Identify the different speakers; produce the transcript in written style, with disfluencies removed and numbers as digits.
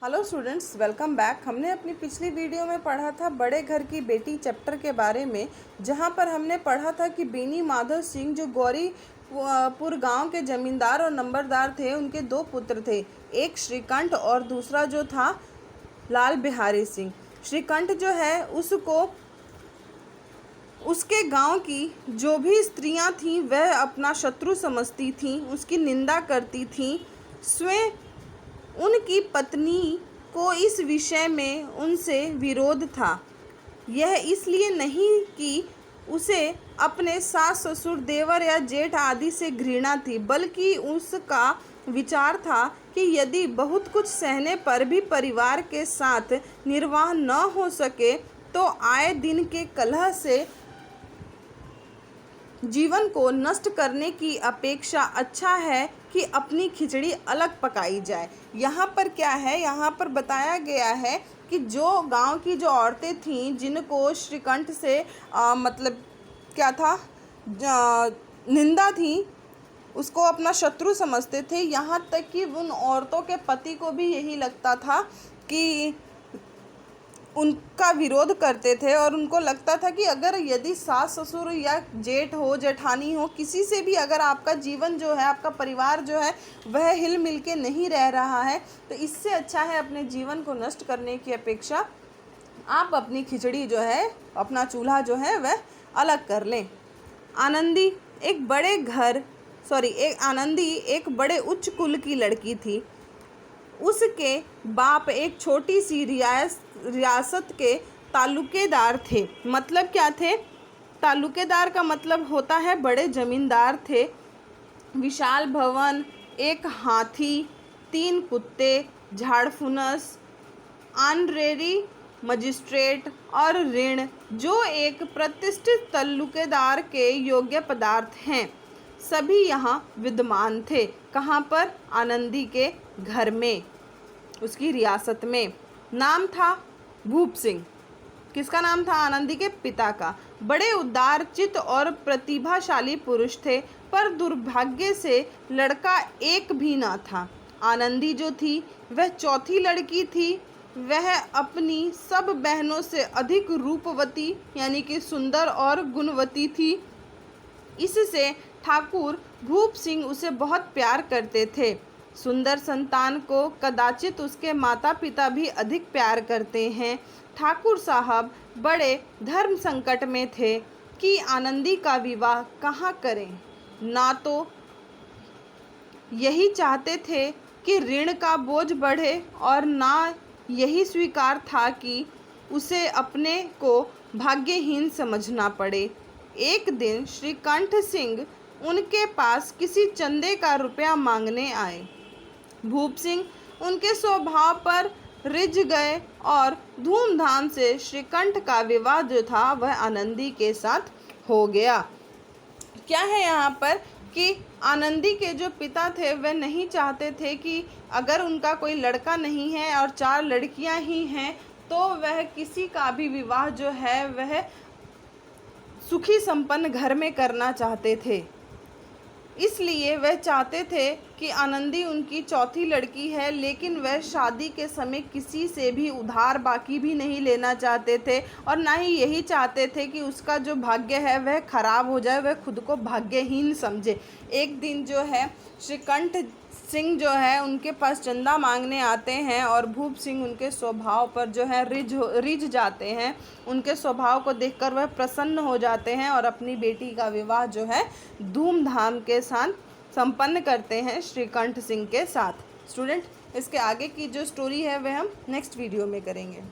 Speaker 1: Hello students, welcome back. हमने अपनी पिछली वीडियो में पढ़ा था बड़े घर की बेटी चैप्टर के बारे में, जहां पर हमने पढ़ा था कि बेनी माधव सिंह जो गौरीपुर गांव के ज़मींदार और नंबरदार थे, उनके दो पुत्र थे, एक श्रीकंठ और दूसरा जो था लाल बिहारी सिंह। श्रीकंठ जो है उसके गांव की जो भी स्त्रियां थीं वह अपना शत्रु समझती थीं, उसकी निंदा करती थीं। स्वयं उनकी पत्नी को इस विषय में उनसे विरोध था। यह इसलिए नहीं कि उसे अपने सास ससुर देवर या जेठ आदि से घृणा थी, बल्कि उसका विचार था कि यदि बहुत कुछ सहने पर भी परिवार के साथ निर्वाह न हो सके तो आए दिन के कलह से जीवन को नष्ट करने की अपेक्षा अच्छा है कि अपनी खिचड़ी अलग पकाई जाए। यहाँ पर क्या है, यहाँ पर बताया गया है कि जो गांव की जो औरतें थीं जिनको श्रीकंठ से मतलब क्या था, निंदा थी, उसको अपना शत्रु समझते थे। यहाँ तक कि उन औरतों के पति को भी यही लगता था कि उनका विरोध करते थे और उनको लगता था कि अगर यदि सास ससुर या जेठ हो जेठानी हो, किसी से भी अगर आपका जीवन जो है, आपका परिवार जो है वह हिल मिल के नहीं रह रहा है, तो इससे अच्छा है अपने जीवन को नष्ट करने की अपेक्षा आप अपनी खिचड़ी जो है, अपना चूल्हा जो है वह अलग कर लें। आनंदी एक बड़े उच्च कुल की लड़की थी। उसके बाप एक छोटी सी रियासत के तालुकेदार थे। मतलब क्या थे? तालुकेदार का मतलब होता है बड़े जमींदार थे। विशाल भवन, एक हाथी, 3 कुत्ते, झाड़फुनस, ऑनरेरी मजिस्ट्रेट और ऋण जो एक प्रतिष्ठित तालुकेदार के योग्य पदार्थ हैं, सभी यहाँ विद्यमान थे। कहाँ पर? आनंदी के घर में, उसकी रियासत में। नाम था भूप सिंह। किसका नाम था? आनंदी के पिता का। बड़े उदार चित्त और प्रतिभाशाली पुरुष थे, पर दुर्भाग्य से लड़का एक भी ना था। आनंदी जो थी वह चौथी लड़की थी। वह अपनी सब बहनों से अधिक रूपवती यानी कि सुंदर और गुणवती थी। इससे ठाकुर भूप सिंह उसे बहुत प्यार करते थे। सुंदर संतान को कदाचित उसके माता पिता भी अधिक प्यार करते हैं। ठाकुर साहब बड़े धर्म संकट में थे कि आनंदी का विवाह कहाँ करें। ना तो यही चाहते थे कि ऋण का बोझ बढ़े और ना यही स्वीकार था कि उसे अपने को भाग्यहीन समझना पड़े। एक दिन श्रीकंठ सिंह उनके पास किसी चंदे का रुपया मांगने आए। भूप सिंह उनके स्वभाव पर रिझ गए और धूमधाम से श्रीकंठ का विवाह जो था वह आनंदी के साथ हो गया। क्या है यहाँ पर कि आनंदी के जो पिता थे वह नहीं चाहते थे कि अगर उनका कोई लड़का नहीं है और 4 लड़कियां ही हैं तो वह किसी का भी विवाह जो है वह सुखी संपन्न घर में करना चाहते थे। इसलिए वह चाहते थे कि आनंदी उनकी चौथी लड़की है, लेकिन वह शादी के समय किसी से भी उधार बाकी भी नहीं लेना चाहते थे और ना ही यही चाहते थे कि उसका जो भाग्य है वह खराब हो जाए, वह खुद को भाग्यहीन समझे। एक दिन जो है श्रीकंठ सिंह जो है उनके पास चंदा मांगने आते हैं और भूप सिंह उनके स्वभाव पर जो है रिझ जाते हैं। उनके स्वभाव को देखकर वह प्रसन्न हो जाते हैं और अपनी बेटी का विवाह जो है धूमधाम के साथ संपन्न करते हैं श्रीकंठ सिंह के साथ। स्टूडेंट, इसके आगे की जो स्टोरी है वह हम नेक्स्ट वीडियो में करेंगे।